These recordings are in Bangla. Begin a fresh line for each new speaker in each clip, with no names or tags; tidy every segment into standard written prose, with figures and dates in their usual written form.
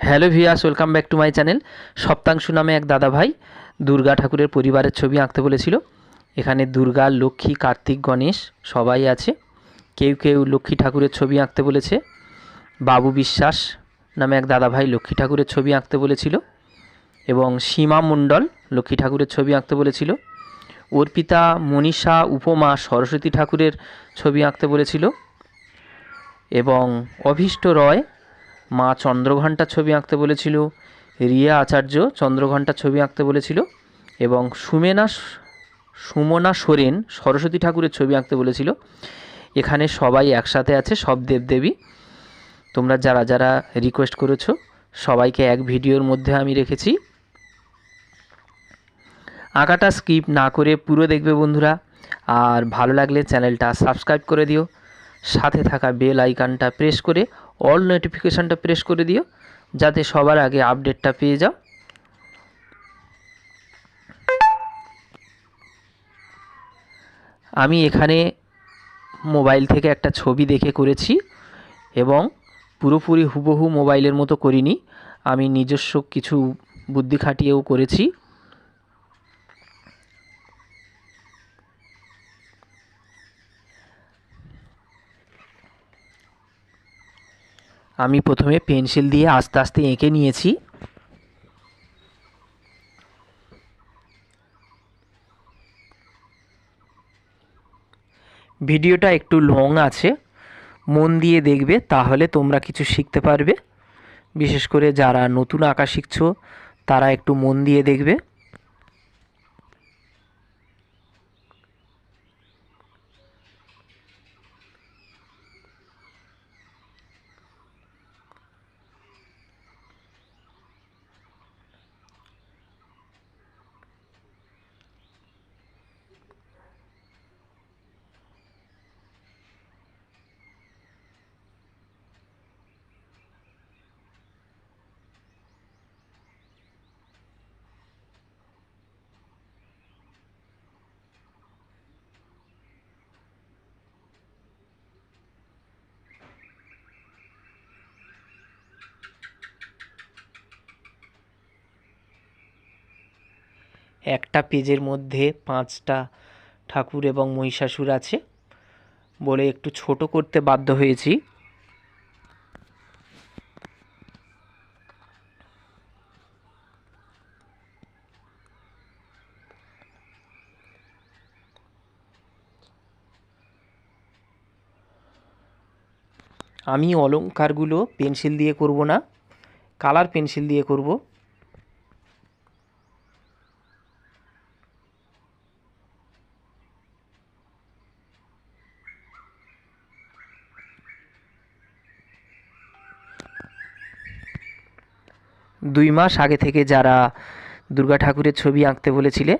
Hello viewers, welcome back to my channel. Saptanshu নামে এক দাদা ভাই দুর্গা ঠাকুরের পরিবারের ছবি আঁকতে বলেছিল। এখানে দুর্গা, লক্ষ্মী, কার্তিক, গণেশ সবাই আছে। কেউ কেউ লক্ষ্মী ঠাকুরের ছবি আঁকতে বলেছে। বাবু বিশ্বাস নামে এক দাদা ভাই লক্ষ্মী ঠাকুরের ছবি আঁকতে বলেছিল এবং সীমা মণ্ডল লক্ষ্মী ঠাকুরের ছবি আঁকতে বলেছিল। অর্পিতা, মনীষা, উপমা সরস্বতী ঠাকুরের ছবি আঁকতে বলেছিল এবং অভীষ্ট রয় মা চন্দ্রঘণ্টার ছবি আঁকতে বলেছিল। রিয়া আচার্য চন্দ্রঘণ্টার ছবি আঁকতে বলেছিল এবং সুমনা সোরেন সরস্বতী ঠাকুরের ছবি আঁকতে বলেছিল। এখানে সবাই একসাথে আছে, সব দেবদেবী। তোমরা যারা যারা রিকোয়েস্ট করেছো সবাইকে এক ভিডিওর মধ্যে আমি রেখেছি। আঁকাটা স্কিপ না করে পুরো দেখবে বন্ধুরা, আর ভালো লাগলে চ্যানেলটা সাবস্ক্রাইব করে দিও। সাথে থাকা বেল আইকনটা প্রেস করে অল নোটিফিকেশানটা প্রেস করে দিও, যাতে সবার আগে আপডেটটা পেয়ে যাও। আমি এখানে মোবাইল থেকে একটা ছবি দেখে করেছি এবং পুরোপুরি হুবহু মোবাইলের মতো করিনি, আমি নিজস্ব কিছু বুদ্ধি খাটিয়েও করেছি। আমি প্রথমে পেন্সিল দিয়ে আস্তে আস্তে এঁকে নিয়েছি। ভিডিওটা একটু লং আছে, মন দিয়ে দেখবে, তাহলে তোমরা কিছু শিখতে পারবে। বিশেষ করে যারা নতুন আঁকা শিখছো তারা একটু মন দিয়ে দেখবে। একটা পেজের মধ্যে 5টা ঠাকুর এবং মহিষাসুর আছে বলে একটু ছোট করতে বাধ্য হয়েছি। আমি অলংকারগুলো পেন্সিল দিয়ে করব না, কালার পেন্সিল দিয়ে করব। দুই মাস আগে থেকে যারা দুর্গা ঠাকুরের ছবি আঁকতে বলেছিলে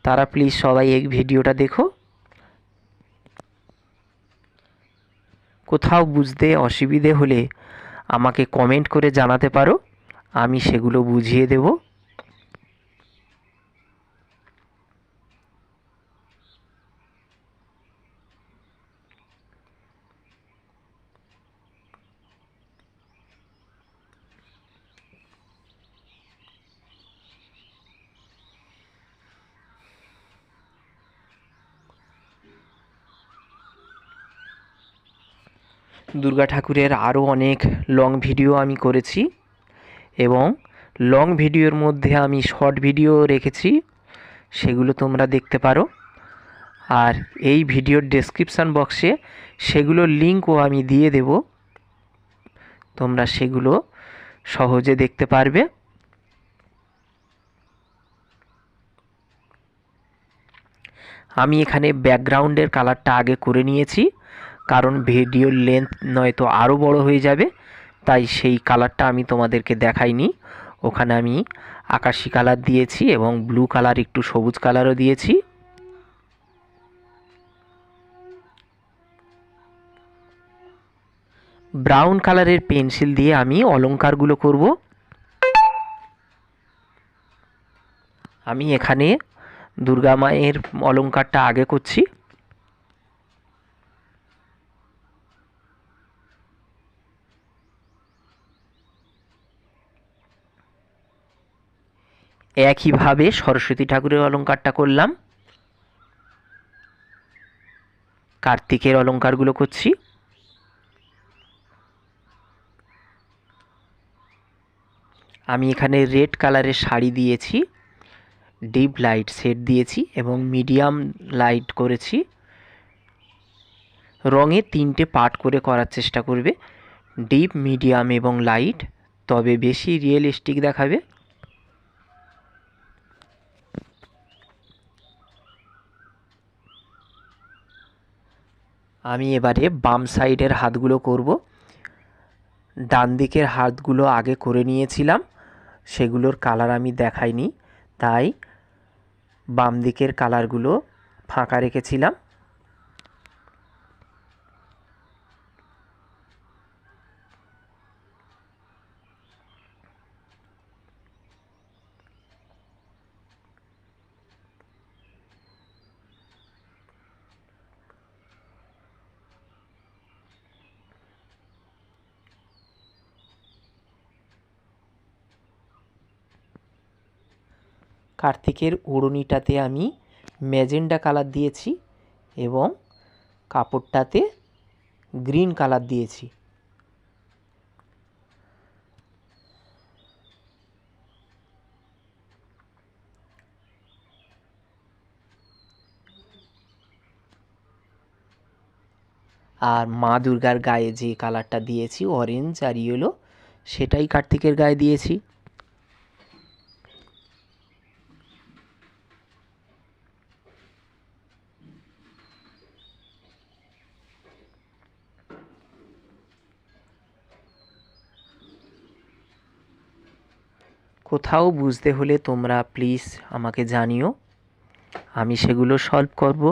তারা প্লিজ সবাই এই ভিডিওটা দেখো। কোথাও বুঝতে অসুবিধে হলে আমাকে কমেন্ট করে জানাতে পারো, আমি সেগুলো বুঝিয়ে দেব। দুর্গা ঠাকুরের আরও অনেক লং ভিডিও আমি করেছি এবং লং ভিডিওর মধ্যে আমি শর্ট ভিডিও রেখেছি, সেগুলো তোমরা দেখতে পারো। আর এই ভিডিওর ডেসক্রিপশান বক্সে সেগুলোর লিঙ্কও আমি দিয়ে দেব, তোমরা সেগুলো সহজে দেখতে পারবে। আমি এখানে ব্যাকগ্রাউন্ডের কালারটা আগে করে নিয়েছি, কারণ ভিডিওর লেন্থ নয়তো আরও বড় হয়ে যাবে, তাই সেই কালারটা আমি তোমাদেরকে দেখাইনি। ওখানে আমি আকাশি কালার দিয়েছি এবং ব্লু কালার, একটু সবুজ কালারও দিয়েছি। ব্রাউন কালারের পেন্সিল দিয়ে আমি অলংকারগুলো করব। আমি এখানে দুর্গা মায়ের অলংকারটা আগে করছি। একইভাবে সরস্বতী ঠাকুরের অলঙ্কারটা করলাম, কার্তিকের অলঙ্কারগুলো করছি। আমি এখানে রেড কালারের শাড়ি দিয়েছি, ডিপ লাইট শেড দিয়েছি এবং মিডিয়াম লাইট করেছি। রঙে 3টে পার্ট করে করার চেষ্টা করবে, ডিপ, মিডিয়াম এবং লাইট, তবে বেশি রিয়েলিস্টিক দেখাবে। আমি এবারে বাম সাইডের হাতগুলো করব। ডান দিকের হাতগুলো আগে করে নিয়েছিলাম, সেগুলোর কালার আমি দেখাইনি, তাই বাম দিকের কালারগুলো ফাঁকা রেখেছিলাম। কার্তিকের ওড়নিটাতে আমি ম্যাজেন্টা কালার দিয়েছি এবং কাপড়টাতে গ্রিন কালার দিয়েছি। আর মা দুর্গার গায়ে যে কালারটা দিয়েছি অরেঞ্জ আর ইয়েলো, সেটাই কার্তিকের গায়ে দিয়েছি। কোথাও বুঝতে হলে তোমরা প্লিজ আমাকে জানিও, আমি সেগুলো সলভ করব।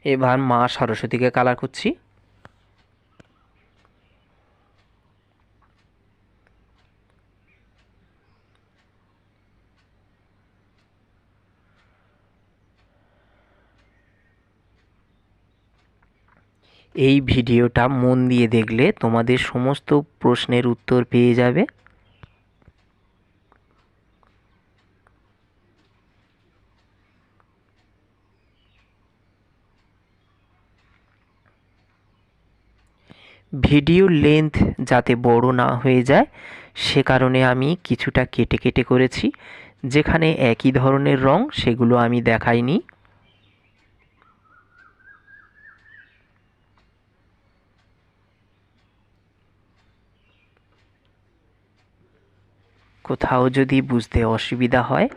এবার মা সরস্বতীকে কালার করছি। এই ভিডিওটা মন দিয়ে দেখলে তোমাদের সমস্ত প্রশ্নের উত্তর পেয়ে যাবে। ভিডিওর লেন্থ যাতে বড় না হয়ে যায় সে কারণে আমি কিছুটা কেটে কেটে করেছি। যেখানে একই ধরনের রং সেগুলো আমি দেখাইনি। কোথাও যদি বুঝতে অসুবিধা হয়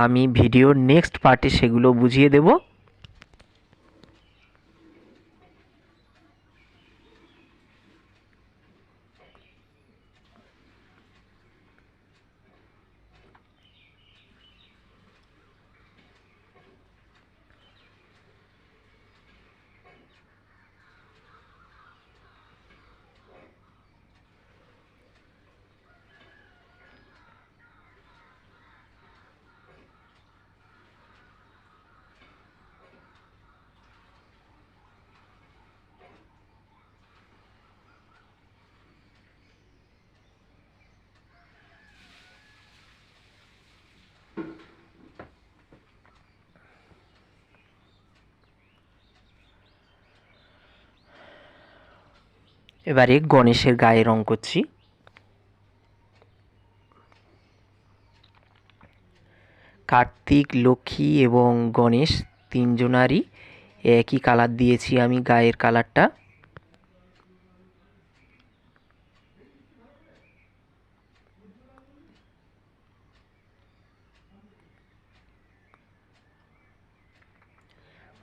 আমি ভিডিওর নেক্সট পার্টে সেগুলো বুঝিয়ে দেব। এবারে গণেশের গায়ে রং করছি। কার্তিক, লক্ষ্মী এবং গণেশ তিনজনারই একই কালার দিয়েছি আমি গায়ের কালারটা।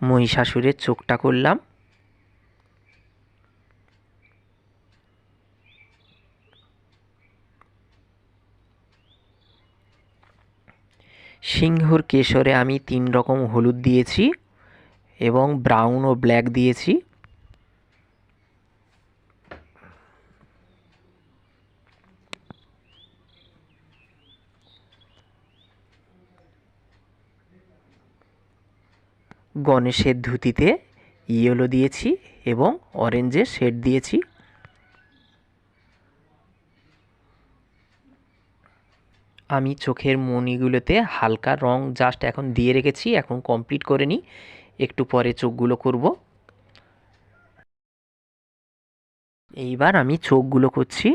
মহিষাসুরের চোখটা করলাম। সিংহর কেশরে আমি 3 রকম হলুদ দিয়েছি এবং ব্রাউন ও ব্ল্যাক দিয়েছি। গণেশের ধুতিতে ইয়েলো দিয়েছি এবং অরেঞ্জের শেড দিয়েছি। আমি চোখের মণিগুলোতে হালকা রং জাস্ট এখন দিয়ে রেখেছি, এখন কমপ্লিট করে নিই, একটু পরে চোখগুলো করব। এইবার আমি চোখগুলো করছি।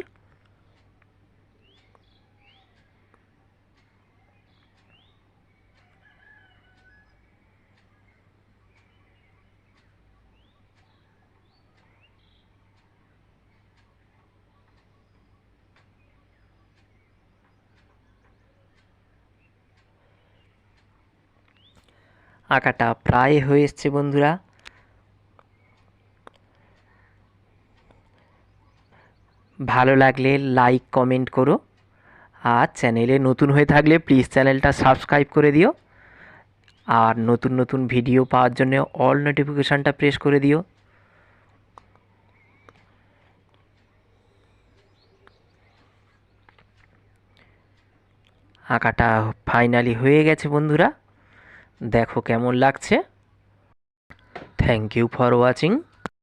আঁকাটা প্রায় হয়ে এসছে বন্ধুরা। ভালো লাগলে লাইক কমেন্ট করো, আর চ্যানেলে নতুন হয়ে থাকলে প্লিজ চ্যানেলটা সাবস্ক্রাইব করে দিও, আর নতুন নতুন ভিডিও পাওয়ার জন্য অল নোটিফিকেশানটা প্রেস করে দিও। আঁকাটা ফাইনালি হয়ে গেছে বন্ধুরা, দেখো কেমন লাগছে। Thank you for watching.